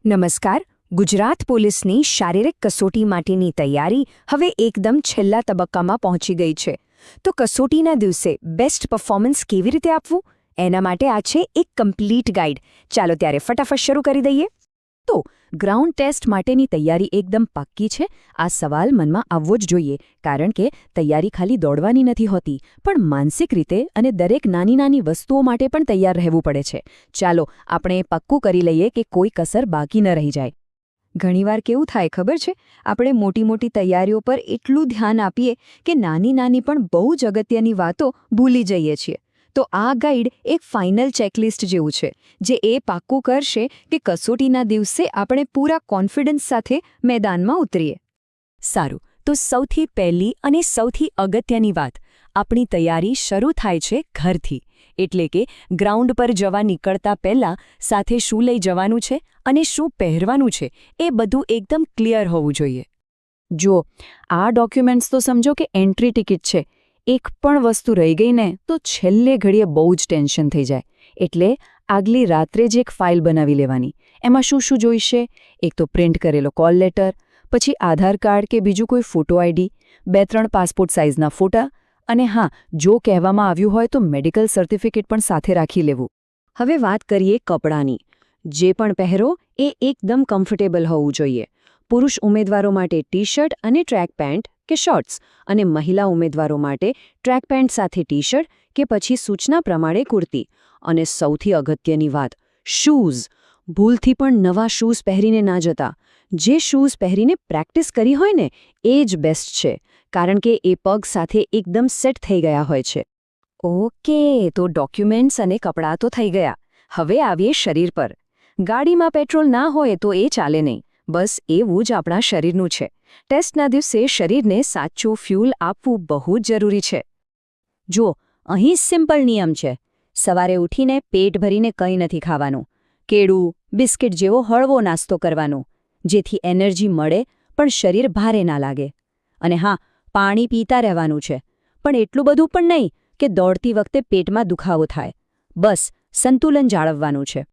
નમસ્કાર. ગુજરાત પોલીસની શારીરિક કસોટી માટેની તૈયારી હવે એકદમ છેલ્લા તબક્કામાં પહોંચી ગઈ છે. તો કસોટીના દિવસે બેસ્ટ પરફોર્મન્સ કેવી રીતે આપવું, એના માટે આ છે એક કમ્પ્લીટ ગાઈડ. ચાલો ત્યારે ફટાફટ શરૂ કરી દઈએ. તો ગ્રાઉન્ડ ટેસ્ટ માટેની તૈયારી એકદમ પાક્કી છે? આ સવાલ મનમાં આવવો જ જોઈએ, કારણ કે તૈયારી ખાલી દોડવાની નથી હોતી, પણ માનસિક રીતે અને દરેક નાની નાની વસ્તુઓ માટે પણ તૈયાર રહેવું પડે છે. ચાલો આપણે પાક્કું કરી લઈએ કે કોઈ કસર બાકી ન રહી જાય. ઘણીવાર કેવું થાય ખબર છે, આપણે મોટી મોટી તૈયારીઓ પર એટલું ધ્યાન આપીએ કે નાની નાની પણ બહુ જ અગત્યની વાતો ભૂલી જઈએ છીએ. તો આ ગાઈડ એક ફાઇનલ ચેકલિસ્ટ જેવું છે, જે એ પાક્કું કરશે કે કસોટીના દિવસે આપણે પૂરા કોન્ફિડન્સ સાથે મેદાનમાં ઉતરીએ. સારું, તો સૌથી પહેલી અને સૌથી અગત્યની વાત, આપણી તૈયારી શરૂ થાય છે ઘરથી. એટલે કે ગ્રાઉન્ડ પર જવા નીકળતા પહેલાં સાથે શું લઈ જવાનું છે અને શું પહેરવાનું છે, એ બધું એકદમ ક્લિયર હોવું જોઈએ. જો આ ડોક્યુમેન્ટ્સ તો સમજો કે એન્ટ્રી ટિકિટ છે. એક પણ વસ્તુ રહી ગઈ ને તો છેલ્લે ઘડીએ બહુ જ ટેન્શન થઈ જાય. એટલે આગલી રાત્રે જ એક ફાઇલ બનાવી લેવાની. એમાં શું શું જોઈશે? એક તો પ્રિન્ટ કરેલો કોલ લેટર, પછી આધાર કાર્ડ કે બીજું કોઈ ફોટો આઈડી, 2-3 પાસપોર્ટ સાઇઝના ફોટા, અને હા, જો કહેવામાં આવ્યું હોય તો મેડિકલ સર્ટિફિકેટ પણ સાથે રાખી લેવું. હવે વાત કરીએ કપડાંની. જે પણ પહેરો એ એકદમ કમ્ફર્ટેબલ હોવું જોઈએ. પુરુષ ઉમેદવારો માટે ટી-શર્ટ અને ટ્રેક પેન્ટ કે શોર્ટ્સ, અને મહિલા ઉમેદવારો માટે ટ્રેક પેન્ટ સાથે ટી-શર્ટ કે પછી સૂચના પ્રમાણે કુર્તી. અને સૌથી અગત્યની વાત, શૂઝ. ભૂલથી પણ નવા શૂઝ પહેરીને ના જતા. જે શૂઝ પહેરીને પ્રેક્ટિસ કરી હોય ને એ જ બેસ્ટ છે, કારણ કે એ પગ સાથે એકદમ સેટ થઈ ગયા હોય છે. ઓકે, તો ડોક્યુમેન્ટ્સ અને કપડાં તો થઈ ગયા. હવે આવીએ શરીર પર. ગાડીમાં પેટ્રોલ ના હોય તો એ ચાલે નહીં. બસ એવું જ આપણા શરીરનું છે. ટેસ્ટના દિવસે શરીરને સાચું ફ્યુલ આપવું બહુ જ જરૂરી છે. જુઓ, અહીં સિમ્પલ નિયમ છે. સવારે ઉઠીને પેટ ભરીને કંઈ નથી ખાવાનું. કેળું, બિસ્કિટ જેવો હળવો નાસ્તો કરવાનો, જેથી એનર્જી મળે પણ શરીર ભારે ના લાગે. અને હા, પાણી પીતા રહેવાનું છે, પણ એટલું બધું પણ નહીં કે દોડતી વખતે પેટમાં દુખાવો થાય. બસ સંતુલન જાળવવાનું છે.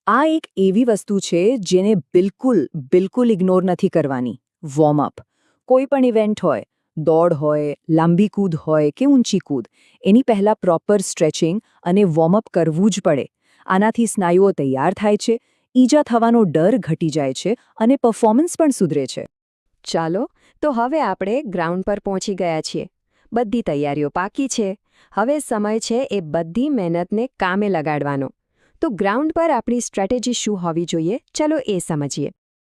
આ એક એવી વસ્તુ છે જેને બિલકુલ ઇગ્નોર નથી કરવાની. વોર્મઅપ. કોઈ પણ ઇવેન્ટ હોય, દોડ હોય, લાંબી કૂદ હોય કે ઊંચી કૂદ, એની પહેલાં પ્રોપર સ્ટ્રેચિંગ અને વોર્મઅપ કરવું જ પડે. આનાથી સ્નાયુઓ તૈયાર થાય છે, ઈજા થવાનો ડર ઘટી જાય છે અને પરફોર્મન્સ પણ સુધરે છે. ચાલો, તો હવે આપણે ગ્રાઉન્ડ પર પહોંચી ગયા છીએ. બધી તૈયારીઓ પાકી છે. હવે સમય છે એ બધી મહેનતને કામે લગાડવાનો. તો ગ્રાઉન્ડ પર આપણી સ્ટ્રેટેજી શું હોવી જોઈએ, ચાલો એ સમજીએ.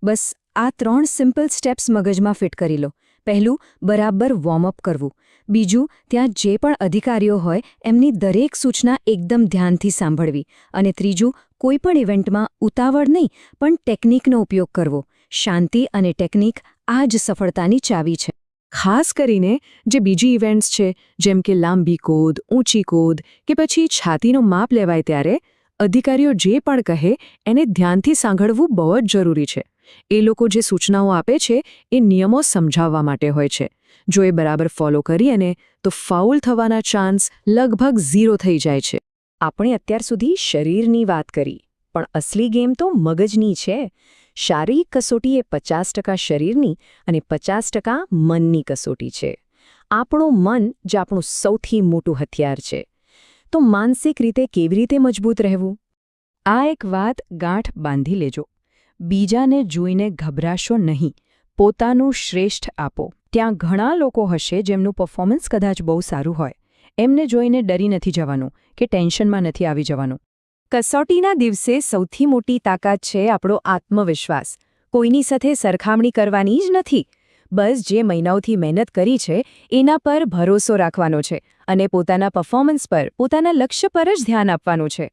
બસ આ 3 સિમ્પલ સ્ટેપ્સ મગજમાં ફિટ કરી લો. પહેલું, બરાબર વોર્મઅપ કરવું. બીજું, ત્યાં જે પણ અધિકારીઓ હોય એમની દરેક સૂચના એકદમ ધ્યાનથી સાંભળવી. અને ત્રીજું, કોઈ પણ ઇવેન્ટમાં ઉતાવળ નહીં પણ ટેકનિકનો ઉપયોગ કરવો. શાંતિ અને ટેકનિક આ જ સફળતાની ચાવી છે. ખાસ કરીને જે બીજી ઇવેન્ટ્સ છે, જેમ કે લાંબી કૂદ, ઊંચી કૂદ કે પછી છાતીનો માપ લેવાય, ત્યારે અધિકારીઓ જે પણ કહે એને ધ્યાનથી સાંભળવું બહુ જ જરૂરી છે. એ લોકો જે સૂચનાઓ આપે છે એ નિયમો સમજાવવા માટે હોય છે. જો એ બરાબર ફોલો કરીએ તો ફાઉલ થવાના ચાન્સ લગભગ 0 થઈ જાય છે. આપણે અત્યાર સુધી શરીરની વાત કરી, પણ અસલી ગેમ તો મગજની છે. શારીરિક કસોટી એ 50% શરીરની અને 50% મનની કસોટી છે. આપણું મન જ આપણું સૌથી મોટું હથિયાર છે. તો માનસિક રીતે કેવી રીતે મજબૂત રહેવું? આ એક વાત ગાંઠ બાંધી લેજો. બીજાને જોઈને ગભરાશો નહીં. પોતાનું શ્રેષ્ઠ આપો. ત્યાં ઘણા લોકો હશે જેમનું પરફોર્મન્સ કદાચ બહુ સારું હોય. એમને જોઈને ડરી નથી જવાનું કે ટેન્શનમાં નથી આવી જવાનું. કસોટીના દિવસે સૌથી મોટી તાકાત છે આપણો આત્મવિશ્વાસ. કોઈની સાથે સરખામણી કરવાની જ નથી. બસ જે મહિનાઓથી મહેનત કરી છે એના પર ભરોસો રાખવાનો છે અને પોતાના પરફોર્મન્સ પર, પોતાના લક્ષ્ય પર જ ધ્યાન આપવાનું છે.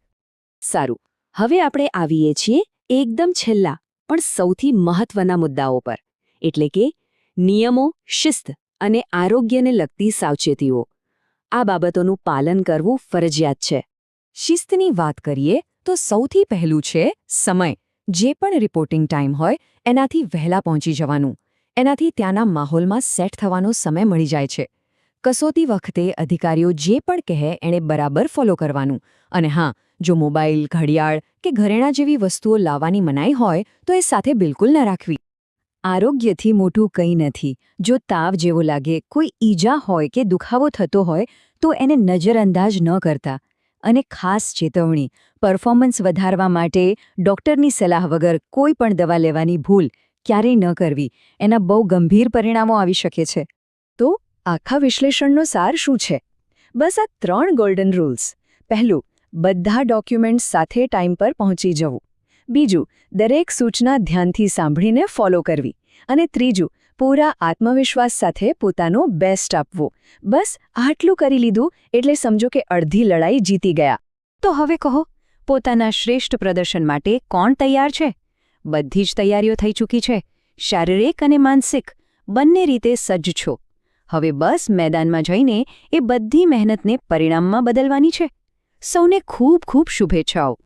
સારું, હવે આપણે આવીએ છીએ એકદમ છેલ્લા પણ સૌથી મહત્વના મુદ્દાઓ પર, એટલે કે નિયમો, શિસ્ત અને આરોગ્યને લગતી સાવચેતીઓ. આ બાબતોનું પાલન કરવું ફરજિયાત છે. શિસ્તની વાત કરીએ તો સૌથી પહેલું છે સમય. જે પણ રિપોર્ટિંગ ટાઈમ હોય એનાથી વહેલા પહોંચી જવાનું. એનાથી ત્યાંના માહોલમાં સેટ થવાનો સમય મળી જાય છે. કસોટી વખતે અધિકારીઓ જે પણ કહે એણે બરાબર ફોલો કરવાનું. અને હા, જો મોબાઈલ, ઘડિયાળ કે ઘરેણાં જેવી વસ્તુઓ લાવવાની મનાઈ હોય તો એ સાથે બિલકુલ ન રાખવી. આરોગ્યથી મોટું કંઈ નથી. જો તાવ જેવો લાગે, કોઈ ઈજા હોય કે દુખાવો થતો હોય તો એને નજરઅંદાજ ન કરતા. અને ખાસ ચેતવણી, પરફોર્મન્સ વધારવા માટે ડૉક્ટરની સલાહ વગર કોઈ પણ દવા લેવાની ભૂલ ક્યારેય ન કરવી. એના બહુ ગંભીર પરિણામો આવી શકે છે. તો આખા વિશ્લેષણનો સાર શું છે? બસ આ 3 ગોલ્ડન રૂલ્સ. પહેલું, બધા ડોક્યુમેન્ટ્સ સાથે ટાઈમ પર પહોંચી જવું. બીજું, દરેક સૂચના ધ્યાનથી સાંભળીને ફોલો કરવી. અને ત્રીજું, પૂરા આત્મવિશ્વાસ સાથે પોતાનો બેસ્ટ આપવો. બસ આટલું કરી લીધું એટલે સમજો કે અડધી લડાઈ જીતી ગયા. તો હવે કહો, પોતાના શ્રેષ્ઠ પ્રદર્શન માટે કોણ તૈયાર છે? બધી જ તૈયારીઓ થઈ ચૂકી છે. શારીરિક અને માનસિક બંને રીતે સજ્જ છો. હવે બસ મેદાનમાં જઈને એ બધી મહેનતને પરિણામમાં બદલવાની છે. સૌને ખૂબ ખૂબ શુભેચ્છાઓ.